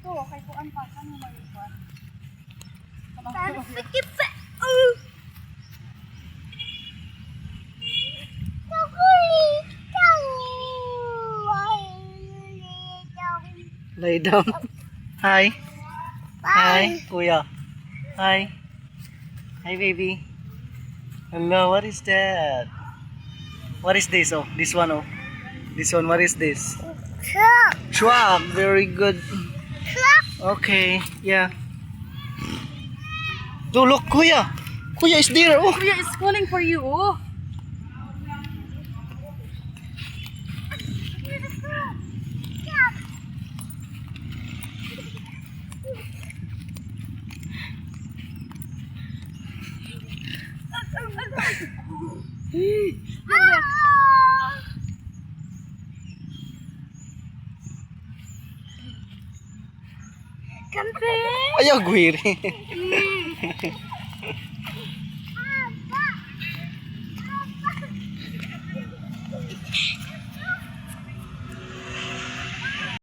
dito. Kay kuan pa kan mo maliwan. Sikip sa... Lay down. Hi. Hi, kuya. Hi. Hi, baby. Hello, what is that? What is this? Oh, this one, oh. This one, what is this? Truck. Very good. Okay, yeah. Oh, look, kuya. Kuya is there. Oh. Kuya is calling for you. Oh. Camping! Ayaw, gwiri.